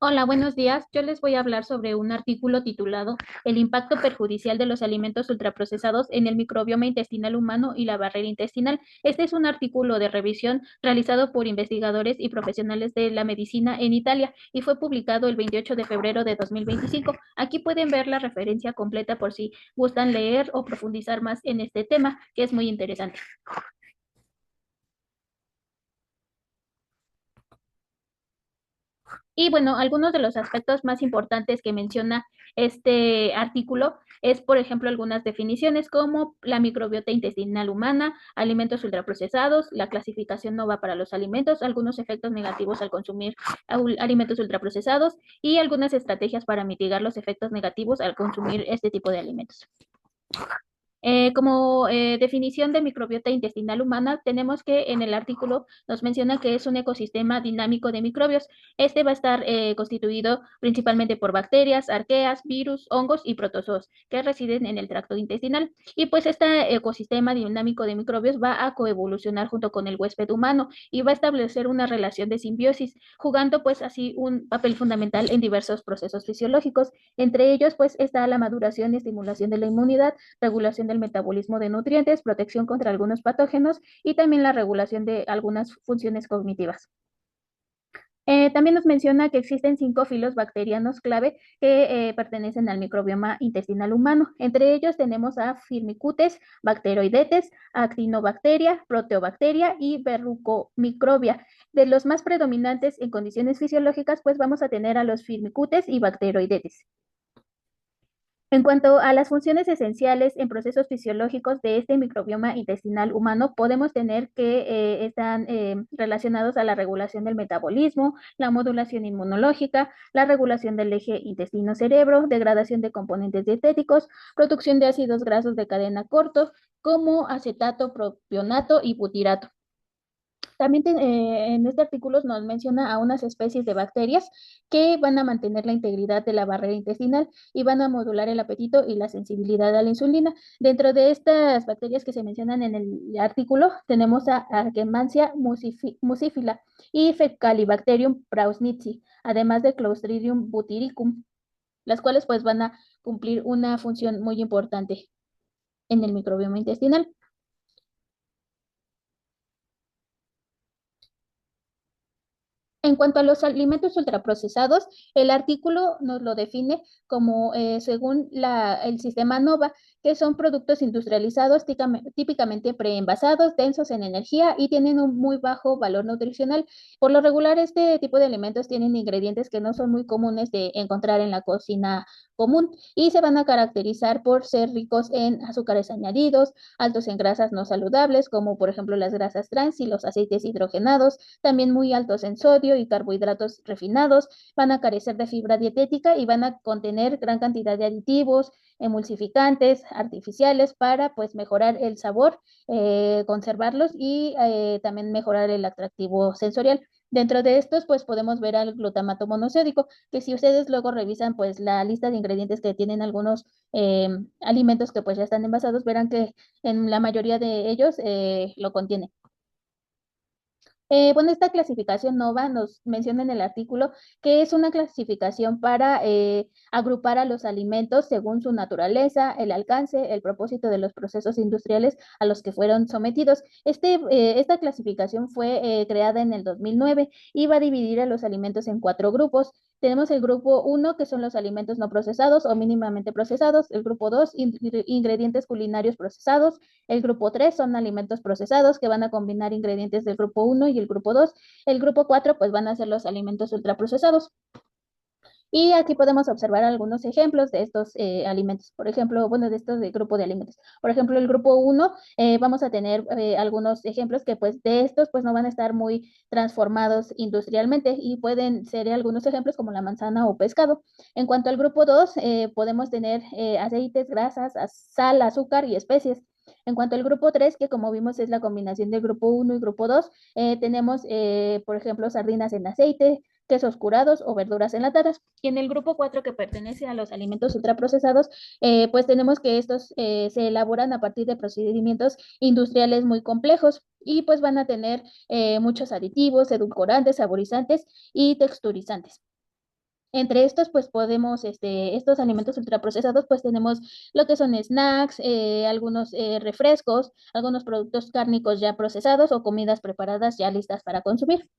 Hola, buenos días. Yo les voy a hablar sobre un artículo titulado El impacto perjudicial de los alimentos ultraprocesados en el microbioma intestinal humano y la barrera intestinal. Este es un artículo de revisión realizado por investigadores y profesionales de la medicina en Italia y fue publicado el 28 de febrero de 2025. Aquí pueden ver la referencia completa por si gustan leer o profundizar más en este tema, que es muy interesante. Y bueno, algunos de los aspectos más importantes que menciona este artículo es, por ejemplo, algunas definiciones como la microbiota intestinal humana, alimentos ultraprocesados, la clasificación nova para los alimentos, algunos efectos negativos al consumir alimentos ultraprocesados y algunas estrategias para mitigar los efectos negativos al consumir este tipo de alimentos. Como definición de microbiota intestinal humana, tenemos que en el artículo nos menciona que es un ecosistema dinámico de microbios. Este va a estar constituido principalmente por bacterias, arqueas, virus, hongos y protozoos que residen en el tracto intestinal. Y pues este ecosistema dinámico de microbios va a coevolucionar junto con el huésped humano y va a establecer una relación de simbiosis, jugando pues así un papel fundamental en diversos procesos fisiológicos. Entre ellos pues está la maduración y estimulación de la inmunidad, regulación del metabolismo de nutrientes, protección contra algunos patógenos y también la regulación de algunas funciones cognitivas. También nos menciona que existen 5 filos bacterianos clave que pertenecen al microbioma intestinal humano. Entre ellos tenemos a Firmicutes, Bacteroidetes, Actinobacteria, Proteobacteria y Verrucomicrobia. De los más predominantes en condiciones fisiológicas, pues vamos a tener a los Firmicutes y Bacteroidetes. En cuanto a las funciones esenciales en procesos fisiológicos de este microbioma intestinal humano, podemos tener que están relacionados a la regulación del metabolismo, la modulación inmunológica, la regulación del eje intestino-cerebro, degradación de componentes dietéticos, producción de ácidos grasos de cadena cortos, como acetato, propionato y butirato. También en este artículo nos menciona a unas especies de bacterias que van a mantener la integridad de la barrera intestinal y van a modular el apetito y la sensibilidad a la insulina. Dentro de estas bacterias que se mencionan en el artículo, tenemos a Argemancia muscifila y Fecalibacterium prausnitzii, además de Clostridium butyricum, las cuales pues van a cumplir una función muy importante en el microbioma intestinal. En cuanto a los alimentos ultraprocesados, el artículo nos lo define como según el sistema NOVA, que son productos industrializados típicamente preenvasados, densos en energía y tienen un muy bajo valor nutricional. Por lo regular, este tipo de alimentos tienen ingredientes que no son muy comunes de encontrar en la cocina común y se van a caracterizar por ser ricos en azúcares añadidos, altos en grasas no saludables, como por ejemplo las grasas trans y los aceites hidrogenados, también muy altos en sodio y carbohidratos refinados, van a carecer de fibra dietética y van a contener gran cantidad de aditivos, emulsificantes, artificiales para pues mejorar el sabor, conservarlos y también mejorar el atractivo sensorial. Dentro de estos, pues podemos ver al glutamato monosódico, que si ustedes luego revisan pues la lista de ingredientes que tienen algunos alimentos que pues ya están envasados, verán que en la mayoría de ellos lo contiene. Bueno, esta clasificación NOVA nos menciona en el artículo que es una clasificación para agrupar a los alimentos según su naturaleza, el alcance, el propósito de los procesos industriales a los que fueron sometidos. Esta clasificación fue creada en el 2009 y va a dividir a los alimentos en 4 grupos. Tenemos el grupo 1, que son los alimentos no procesados o mínimamente procesados. El grupo 2, ingredientes culinarios procesados. El grupo 3 son alimentos procesados que van a combinar ingredientes del grupo 1 y el grupo 2. El grupo 4 pues van a ser los alimentos ultraprocesados. Y aquí podemos observar algunos ejemplos de estos alimentos. Por ejemplo, bueno, de estos de grupo de alimentos. Por ejemplo, el grupo 1, vamos a tener algunos ejemplos que pues de estos pues no van a estar muy transformados industrialmente y pueden ser algunos ejemplos como la manzana o pescado. En cuanto al grupo 2, podemos tener aceites, grasas, sal, azúcar y especies. En cuanto al grupo 3, que como vimos es la combinación del grupo 1 y grupo 2, tenemos, por ejemplo, sardinas en aceite, quesos curados o verduras enlatadas. Y en el grupo 4, que pertenece a los alimentos ultraprocesados, pues tenemos que estos se elaboran a partir de procedimientos industriales muy complejos y pues van a tener muchos aditivos, edulcorantes, saborizantes y texturizantes. Entre estos, pues podemos, estos alimentos ultraprocesados, pues tenemos lo que son snacks, algunos refrescos, algunos productos cárnicos ya procesados o comidas preparadas ya listas para consumir.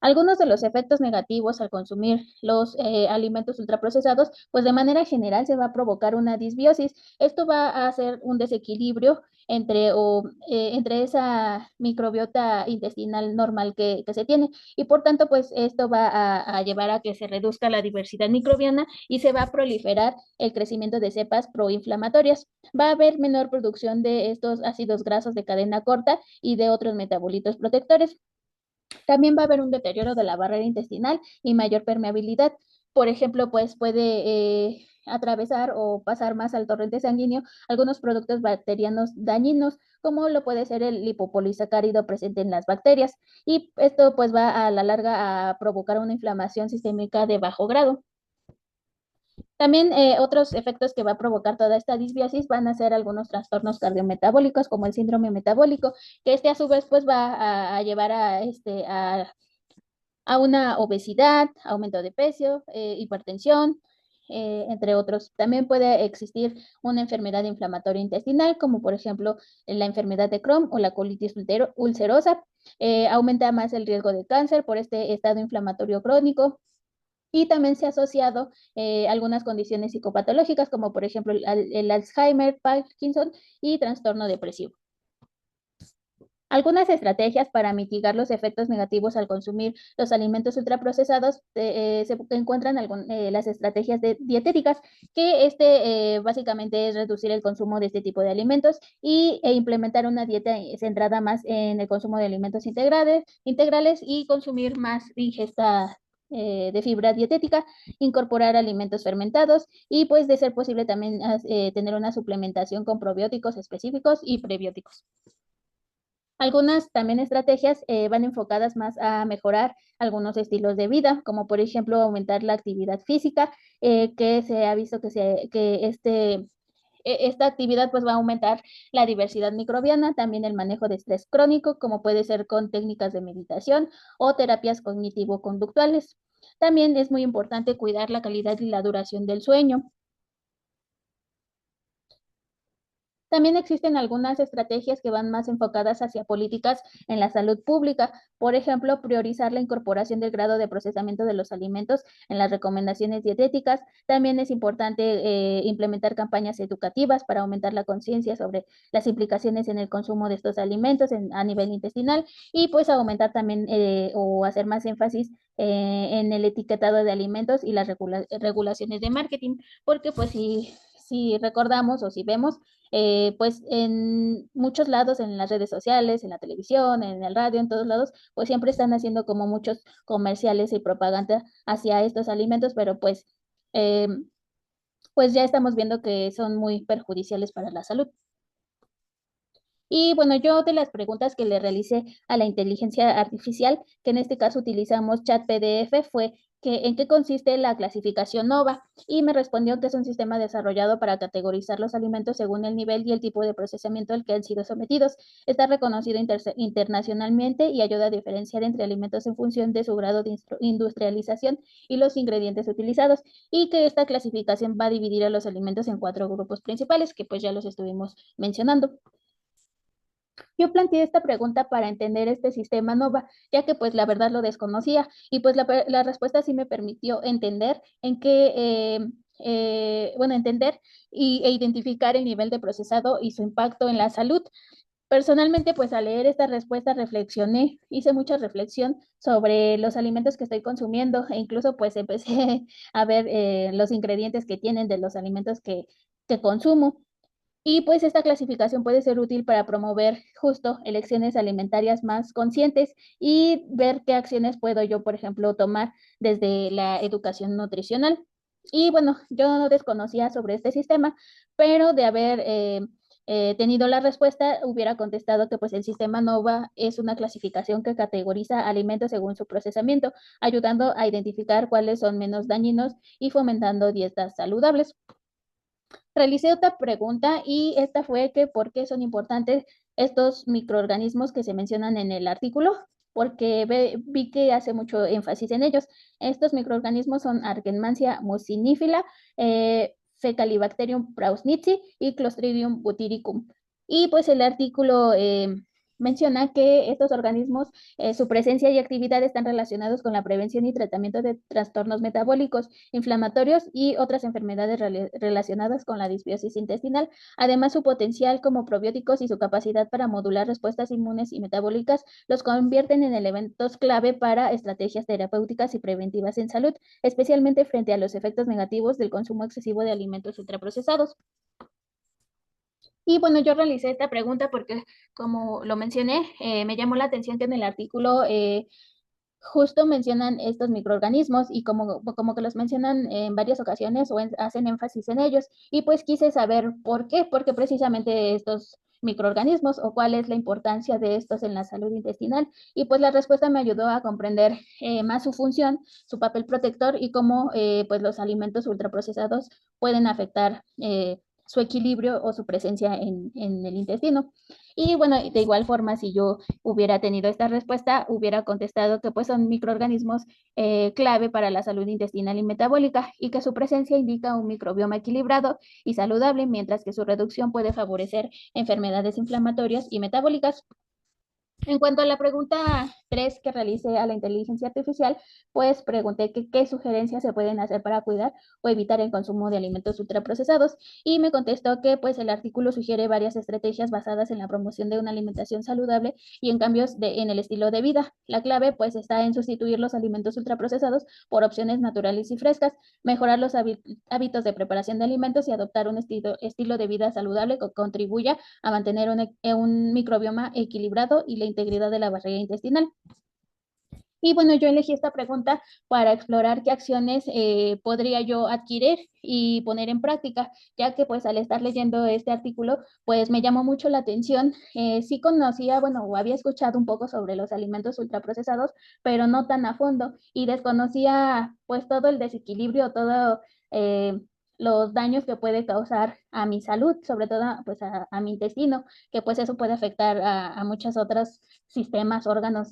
Algunos de los efectos negativos al consumir los alimentos ultraprocesados, pues de manera general se va a provocar una disbiosis. Esto va a hacer un desequilibrio entre esa microbiota intestinal normal que se tiene y por tanto, pues esto va a llevar a que se reduzca la diversidad microbiana y se va a proliferar el crecimiento de cepas proinflamatorias. Va a haber menor producción de estos ácidos grasos de cadena corta y de otros metabolitos protectores. También va a haber un deterioro de la barrera intestinal y mayor permeabilidad. Por ejemplo, pues puede atravesar o pasar más al torrente sanguíneo algunos productos bacterianos dañinos, como lo puede ser el lipopolisacárido presente en las bacterias. Y esto pues va a la larga a provocar una inflamación sistémica de bajo grado. También otros efectos que va a provocar toda esta disbiosis van a ser algunos trastornos cardiometabólicos, como el síndrome metabólico, que a su vez pues va a llevar a una obesidad, aumento de peso, hipertensión, entre otros. También puede existir una enfermedad inflamatoria intestinal, como por ejemplo la enfermedad de Crohn o la colitis ulcerosa. Aumenta más el riesgo de cáncer por este estado inflamatorio crónico. Y también se ha asociado algunas condiciones psicopatológicas, como por ejemplo el Alzheimer, Parkinson y trastorno depresivo. Algunas estrategias para mitigar los efectos negativos al consumir los alimentos ultraprocesados se encuentran las estrategias dietéticas, que básicamente es reducir el consumo de este tipo de alimentos e implementar una dieta centrada más en el consumo de alimentos integrales y consumir más ingesta de fibra dietética, incorporar alimentos fermentados y pues de ser posible también tener una suplementación con probióticos específicos y prebióticos. Algunas también estrategias van enfocadas más a mejorar algunos estilos de vida, como por ejemplo aumentar la actividad física, que se ha visto esta actividad pues va a aumentar la diversidad microbiana, también el manejo de estrés crónico, como puede ser con técnicas de meditación o terapias cognitivo-conductuales. También es muy importante cuidar la calidad y la duración del sueño. También existen algunas estrategias que van más enfocadas hacia políticas en la salud pública. Por ejemplo, priorizar la incorporación del grado de procesamiento de los alimentos en las recomendaciones dietéticas. También es importante implementar campañas educativas para aumentar la conciencia sobre las implicaciones en el consumo de estos alimentos a nivel intestinal y pues aumentar también o hacer más énfasis en el etiquetado de alimentos y las regulaciones de marketing, porque pues si recordamos o si vemos, pues en muchos lados, en las redes sociales, en la televisión, en el radio, en todos lados, pues siempre están haciendo como muchos comerciales y propaganda hacia estos alimentos, pero eh, pues ya estamos viendo que son muy perjudiciales para la salud. Y bueno, yo de las preguntas que le realicé a la inteligencia artificial, que en este caso utilizamos chat PDF, fue que en qué consiste la clasificación NOVA y me respondió que es un sistema desarrollado para categorizar los alimentos según el nivel y el tipo de procesamiento al que han sido sometidos. Está reconocido internacionalmente y ayuda a diferenciar entre alimentos en función de su grado de industrialización y los ingredientes utilizados y que esta clasificación va a dividir a los alimentos en 4 grupos principales, que pues ya los estuvimos mencionando. Yo planteé esta pregunta para entender este sistema NOVA, ya que pues la verdad lo desconocía y pues la respuesta sí me permitió entender entender e identificar el nivel de procesado y su impacto en la salud. Personalmente, pues al leer esta respuesta reflexioné, hice mucha reflexión sobre los alimentos que estoy consumiendo e incluso pues empecé a ver los ingredientes que tienen de los alimentos que consumo. Y pues esta clasificación puede ser útil para promover justo elecciones alimentarias más conscientes y ver qué acciones puedo yo, por ejemplo, tomar desde la educación nutricional. Y bueno, yo no desconocía sobre este sistema, pero de haber tenido la respuesta, hubiera contestado que pues el sistema NOVA es una clasificación que categoriza alimentos según su procesamiento, ayudando a identificar cuáles son menos dañinos y fomentando dietas saludables. Realicé otra pregunta y esta fue que por qué son importantes estos microorganismos que se mencionan en el artículo. porque vi que hace mucho énfasis en ellos. Estos microorganismos son Argenmansia mucinifila, Fecalibacterium prausnitzii y Clostridium butyricum. Y pues el artículo menciona que estos organismos, su presencia y actividad están relacionados con la prevención y tratamiento de trastornos metabólicos, inflamatorios y otras enfermedades relacionadas con la disbiosis intestinal. Además, su potencial como probióticos y su capacidad para modular respuestas inmunes y metabólicas los convierten en elementos clave para estrategias terapéuticas y preventivas en salud, especialmente frente a los efectos negativos del consumo excesivo de alimentos ultraprocesados. Y bueno, yo realicé esta pregunta porque, como lo mencioné, me llamó la atención que en el artículo justo mencionan estos microorganismos y como que los mencionan en varias ocasiones o hacen énfasis en ellos. Y pues quise saber por qué, porque precisamente estos microorganismos o cuál es la importancia de estos en la salud intestinal. Y pues la respuesta me ayudó a comprender más su función, su papel protector y cómo pues los alimentos ultraprocesados pueden afectar su equilibrio o su presencia en el intestino. Y bueno, de igual forma, si yo hubiera tenido esta respuesta, hubiera contestado que pues son microorganismos clave para la salud intestinal y metabólica y que su presencia indica un microbioma equilibrado y saludable, mientras que su reducción puede favorecer enfermedades inflamatorias y metabólicas. En cuanto a la pregunta 3 que realicé a la inteligencia artificial, pues pregunté que qué sugerencias se pueden hacer para cuidar o evitar el consumo de alimentos ultraprocesados y me contestó que pues el artículo sugiere varias estrategias basadas en la promoción de una alimentación saludable y en cambios en el estilo de vida. La clave pues está en sustituir los alimentos ultraprocesados por opciones naturales y frescas, mejorar los hábitos de preparación de alimentos y adoptar un estilo de vida saludable que contribuya a mantener un microbioma equilibrado y la integridad de la barrera intestinal. Y bueno, yo elegí esta pregunta para explorar qué acciones podría yo adquirir y poner en práctica, ya que pues al estar leyendo este artículo, pues me llamó mucho la atención. Sí conocía, bueno, o había escuchado un poco sobre los alimentos ultraprocesados, pero no tan a fondo y desconocía pues todo el desequilibrio, todo los daños que puede causar a mi salud, sobre todo pues a mi intestino, que pues eso puede afectar a muchos otros sistemas, órganos,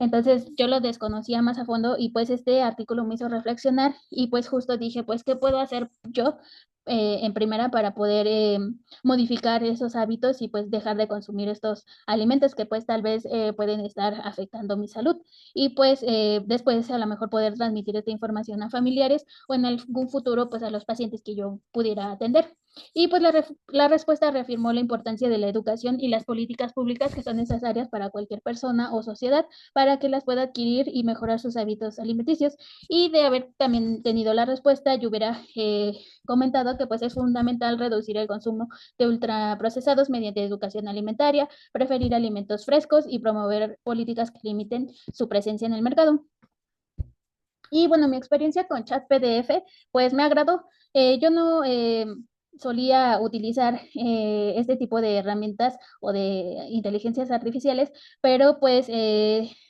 entonces yo lo desconocía más a fondo y pues este artículo me hizo reflexionar y pues justo dije, pues, ¿qué puedo hacer yo en primera para poder modificar esos hábitos y pues dejar de consumir estos alimentos que pues tal vez pueden estar afectando mi salud? Y pues después a lo mejor poder transmitir esta información a familiares o en algún futuro pues a los pacientes que yo pudiera atender. Y pues la respuesta reafirmó la importancia de la educación y las políticas públicas que son necesarias para cualquier persona o sociedad para que las pueda adquirir y mejorar sus hábitos alimenticios. Y de haber también tenido la respuesta, yo hubiera comentado que pues es fundamental reducir el consumo de ultraprocesados mediante educación alimentaria, preferir alimentos frescos y promover políticas que limiten su presencia en el mercado. Y bueno, mi experiencia con Chat PDF, pues me agradó. Yo no solía utilizar este tipo de herramientas o de inteligencias artificiales, pero pues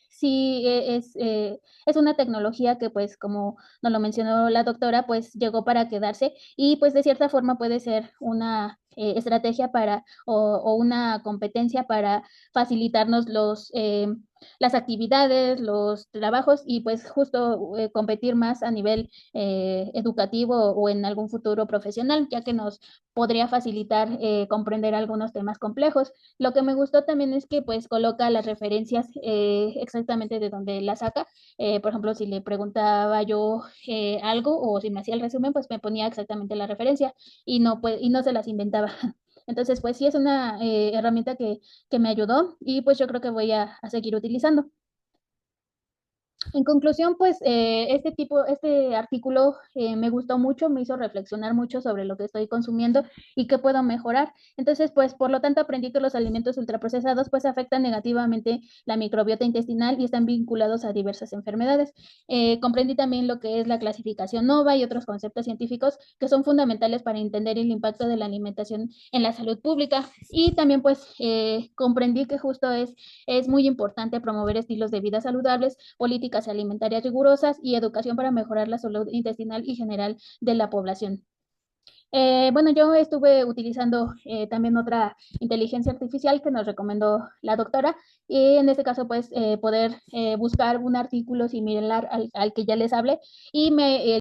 sí es una tecnología que pues como nos lo mencionó la doctora, pues llegó para quedarse y pues de cierta forma puede ser una estrategia para o una competencia para facilitarnos las actividades, los trabajos y pues justo competir más a nivel educativo o en algún futuro profesional, ya que nos podría facilitar comprender algunos temas complejos. Lo que me gustó también es que pues coloca las referencias exactamente de donde las saca. Por ejemplo, si le preguntaba yo algo o si me hacía el resumen, pues me ponía exactamente la referencia y no se las inventaba. Entonces, pues sí es una herramienta que me ayudó y pues yo creo que voy a seguir utilizando. En conclusión, pues este artículo me gustó mucho, me hizo reflexionar mucho sobre lo que estoy consumiendo y qué puedo mejorar. Entonces, pues por lo tanto aprendí que los alimentos ultraprocesados pues afectan negativamente la microbiota intestinal y están vinculados a diversas enfermedades. Comprendí también lo que es la clasificación NOVA y otros conceptos científicos que son fundamentales para entender el impacto de la alimentación en la salud pública. Y también pues comprendí que justo es muy importante promover estilos de vida saludables, políticas alimentarias rigurosas y educación para mejorar la salud intestinal y general de la población. Bueno, yo estuve utilizando también otra inteligencia artificial que nos recomendó la doctora y en este caso pues poder buscar un artículo similar al que ya les hablé y me